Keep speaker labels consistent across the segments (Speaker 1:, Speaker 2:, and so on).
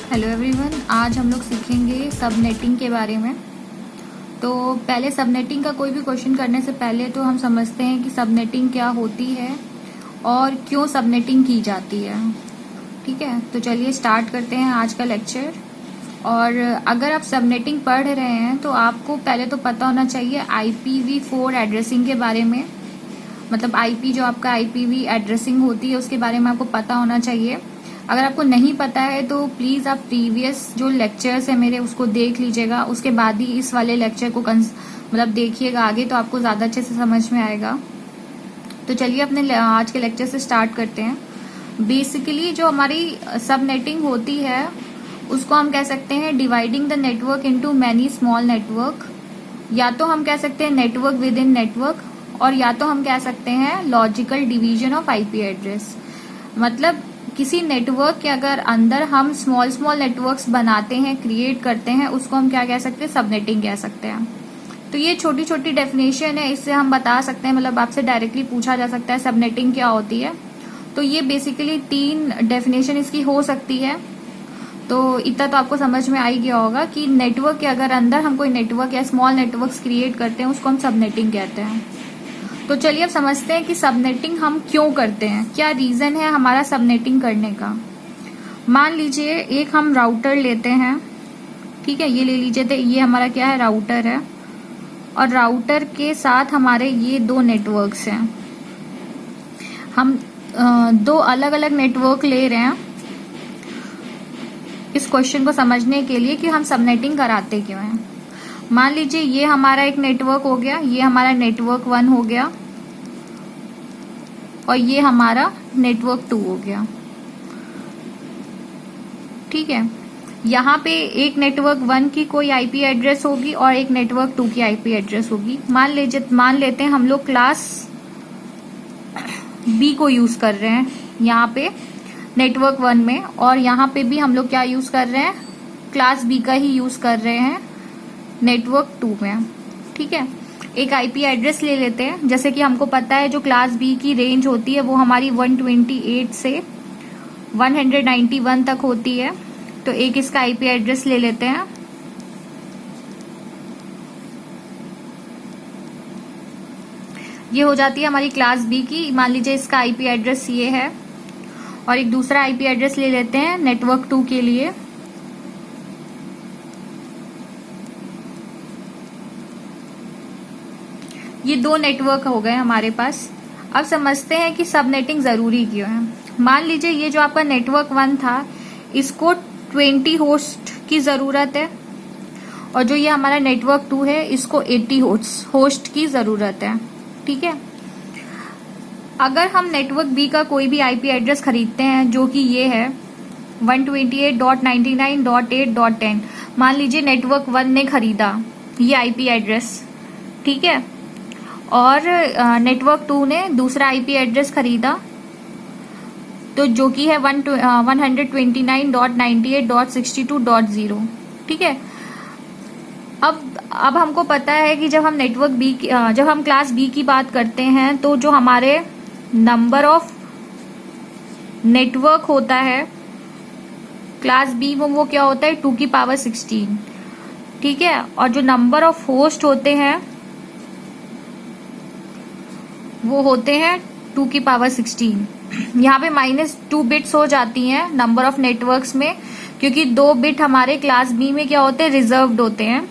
Speaker 1: Hello everyone, आज हम लोग सीखेंगे सबनेटिंग के बारे में। तो पहले सबनेटिंग का कोई भी क्वेश्चन करने से पहले तो हम समझते हैं कि सबनेटिंग क्या होती है और क्यों सबनेटिंग की जाती है। ठीक है, तो चलिए स्टार्ट करते हैं आज का लेक्चर। और अगर आप सबनेटिंग पढ़ रहे हैं तो आपको पहले तो पता होना चाहिए IPv4 एड्रेसिंग के बारे में। मतलब IP जो आपका IPv एड्रेसिंग होती है उसके बारे में आपको पता होना चाहिए। अगर आपको नहीं पता है तो प्लीज़ आप प्रीवियस जो लेक्चर्स है मेरे उसको देख लीजिएगा, उसके बाद ही इस वाले लेक्चर को मतलब देखिएगा आगे, तो आपको ज़्यादा अच्छे से समझ में आएगा। तो चलिए अपने आज के लेक्चर से स्टार्ट करते हैं। बेसिकली जो हमारी सबनेटिंग होती है उसको हम कह सकते हैं dividing the network into many small network, या तो हम कह सकते हैं नेटवर्क विद इन नेटवर्क, और या तो हम कह सकते हैं logical division of IP address. मतलब किसी नेटवर्क के अगर अंदर हम स्मॉल स्मॉल नेटवर्क्स बनाते हैं, क्रिएट करते हैं, उसको हम क्या कह सकते हैं, सबनेटिंग कह सकते हैं। तो ये छोटी छोटी डेफिनेशन है, इससे हम बता सकते हैं, मतलब आपसे डायरेक्टली पूछा जा सकता है सबनेटिंग क्या होती है। तो ये बेसिकली 3 डेफिनेशन इसकी हो सकती है। तो इतना तो आपको समझ में आ ही गया होगा कि नेटवर्क के अगर अंदर हम कोई नेटवर्क या स्मॉल नेटवर्क्स क्रिएट करते हैं उसको हम सबनेटिंग कहते हैं। तो चलिए अब समझते हैं कि सबनेटिंग हम क्यों करते हैं, क्या रीजन है हमारा सबनेटिंग करने का। मान लीजिए एक हम राउटर लेते हैं, ठीक है, ये ले लीजिए, तो ये हमारा क्या है, राउटर है, और राउटर के साथ हमारे ये 2 नेटवर्क्स हैं। हम 2 अलग अलग नेटवर्क ले रहे हैं इस क्वेश्चन को समझने के लिए कि हम सबनेटिंग कराते क्यों हैं। मान लीजिए ये हमारा एक नेटवर्क हो गया, ये हमारा नेटवर्क 1 हो गया, और ये हमारा नेटवर्क 2 हो गया। ठीक है, यहाँ पे एक नेटवर्क 1 की कोई IP एड्रेस होगी और एक नेटवर्क 2 की IP एड्रेस होगी। मान लेते हैं हम लोग क्लास B को यूज कर रहे हैं यहाँ पे नेटवर्क 1 में, और यहाँ पे भी हम लोग क्या यूज कर रहे हैं, क्लास B का ही यूज कर रहे हैं नेटवर्क 2 में। ठीक है, एक IP एड्रेस ले लेते हैं। जैसे कि हमको पता है जो क्लास B की रेंज होती है वो हमारी 128 से 191 तक होती है। तो एक इसका IP एड्रेस ले लेते हैं। ये हो जाती है हमारी क्लास B की। मान लीजिए इसका IP एड्रेस ये है, और एक दूसरा IP एड्रेस ले लेते हैं नेटवर्क 2 के लिए। ये 2 नेटवर्क हो गए हमारे पास। अब समझते हैं कि सबनेटिंग जरूरी क्यों है। मान लीजिए ये जो आपका नेटवर्क 1 था इसको 20 होस्ट की जरूरत है, और जो ये हमारा नेटवर्क 2 है इसको 80 होस्ट की जरूरत है। ठीक है, अगर हम नेटवर्क B का कोई भी IP एड्रेस खरीदते हैं जो कि ये है 128.99.8.10, मान लीजिए नेटवर्क 1 ने खरीदा ये IP एड्रेस, ठीक है, और नेटवर्क 2 ने दूसरा IP एड्रेस खरीदा, तो जो कि है 129.98.62.0। ठीक है, अब हमको पता है कि जब हम जब हम क्लास B की बात करते हैं तो जो हमारे नंबर ऑफ नेटवर्क होता है क्लास B में वो क्या होता है, 2 की पावर 16। ठीक है, और जो नंबर ऑफ होस्ट होते हैं वो होते हैं 2 की पावर 16। यहाँ पे -2 बिट्स हो जाती हैं नंबर ऑफ नेटवर्क्स में, क्योंकि 2 बिट हमारे क्लास B में क्या होते हैं, रिजर्व्ड होते हैं।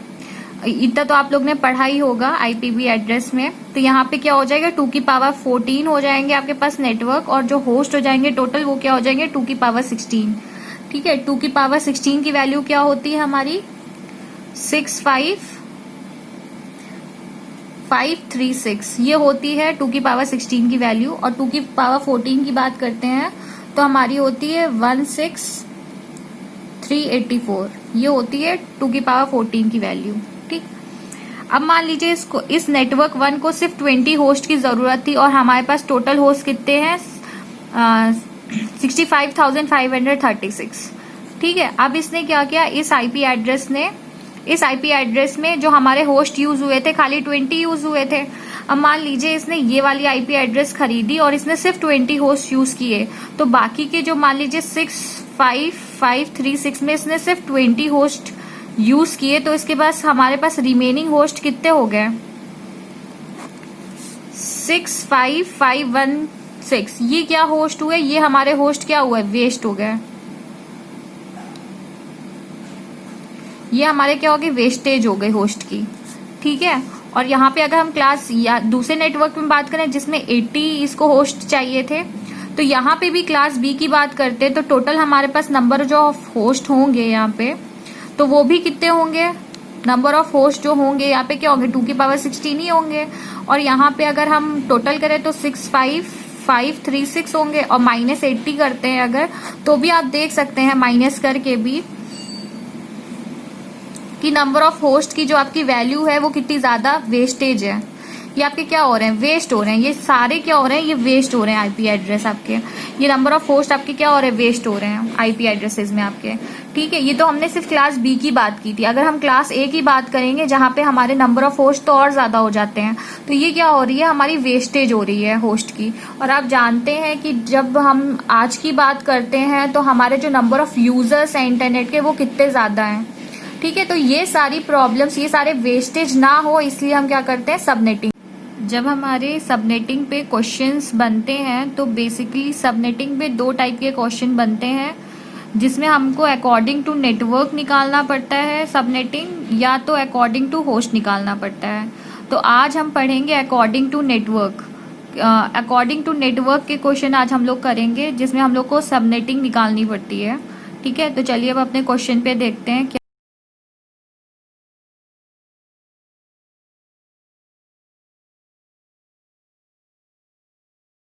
Speaker 1: इतना तो आप लोग ने पढ़ा ही होगा IPv एड्रेस में। तो यहाँ पे क्या हो जाएगा, 2 की पावर 14 हो जाएंगे आपके पास नेटवर्क, और जो होस्ट हो जाएंगे टोटल वो क्या हो जाएंगे, 2 की पावर 16। ठीक है, 2 की पावर 16 की वैल्यू क्या होती है हमारी, 65536, ये होती है 2 की पावर 16 की वैल्यू। और 2 की पावर 14 की बात करते हैं तो हमारी होती है 16384, ये होती है 2 की पावर 14 की वैल्यू। ठीक, अब मान लीजिए इस नेटवर्क 1 को सिर्फ 20 होस्ट की जरूरत थी, और हमारे पास टोटल होस्ट कितने हैं, 65,536। ठीक है, अब इसने क्या किया, इस IP एड्रेस में जो हमारे होस्ट यूज हुए थे खाली 20 यूज हुए थे। अब मान लीजिए इसने ये वाली IP एड्रेस खरीदी और इसने सिर्फ 20 होस्ट यूज किए, तो बाकी के जो मान लीजिए 6536 में इसने सिर्फ 20 होस्ट यूज किए, तो इसके पास हमारे पास रिमेनिंग होस्ट कितने हो गए? 65516। ये क्या होस्ट हुए? ये हमारे होस्ट क्या हुए? वेस्ट हो गए। ये हमारे क्या हो गए? वेस्टेज हो गई होस्ट की। ठीक है। और यहाँ पे अगर हम क्लास या दूसरे नेटवर्क में बात करें जिसमें 80 इसको होस्ट चाहिए थे, तो यहाँ पे भी क्लास बी की बात करते तो टोटल हमारे पास नंबर जो होस्ट होंगे यहाँ पे, तो वो भी कितने होंगे? नंबर ऑफ होस्ट जो होंगे यहाँ पे क्या होंगे? 2 की पावर 16 ही होंगे। और यहाँ पे अगर हम टोटल करें तो 65536 होंगे, और -80 करते हैं अगर, तो भी आप देख सकते हैं माइनस करके भी कि नंबर ऑफ होस्ट की जो आपकी वैल्यू है वो कितनी ज्यादा वेस्टेज है। ये आपके क्या हो रहे हैं? वेस्ट हो रहे हैं। ये सारे क्या हो रहे हैं? ये वेस्ट हो रहे हैं आईपी एड्रेस आपके। ये नंबर ऑफ होस्ट आपके क्या हो रहे हैं? वेस्ट हो रहे हैं आईपी एड्रेसेस में आपके। ठीक है। ये तो हमने सिर्फ क्लास बी की बात की थी। अगर हम क्लास ए की बात करेंगे जहां पे हमारे नंबर ऑफ होस्ट तो और ज्यादा हो जाते हैं, तो ये क्या हो रही है? हमारी वेस्टेज हो रही है होस्ट की। और आप जानते हैं कि जब हम आज की बात करते हैं तो हमारे जो नंबर ऑफ यूजर्स हैं इंटरनेट के वो कितने ज्यादा हैं। ठीक है। तो ये सारी प्रॉब्लम्स, ये सारे वेस्टेज ना हो इसलिए हम क्या करते हैं? सबनेटिंग। जब हमारे सबनेटिंग पे क्वेश्चंस बनते हैं तो बेसिकली सबनेटिंग पे 2 टाइप के क्वेश्चन बनते हैं, जिसमें हमको अकॉर्डिंग टू नेटवर्क निकालना पड़ता है सबनेटिंग, या तो अकॉर्डिंग टू होस्ट निकालना पड़ता है। तो आज हम पढ़ेंगे according to network. According to network के क्वेश्चन आज हम लोग करेंगे, जिसमें हम लोग को सबनेटिंग निकालनी पड़ती है। ठीक है। तो चलिए अब अपने क्वेश्चन पे देखते हैं क्या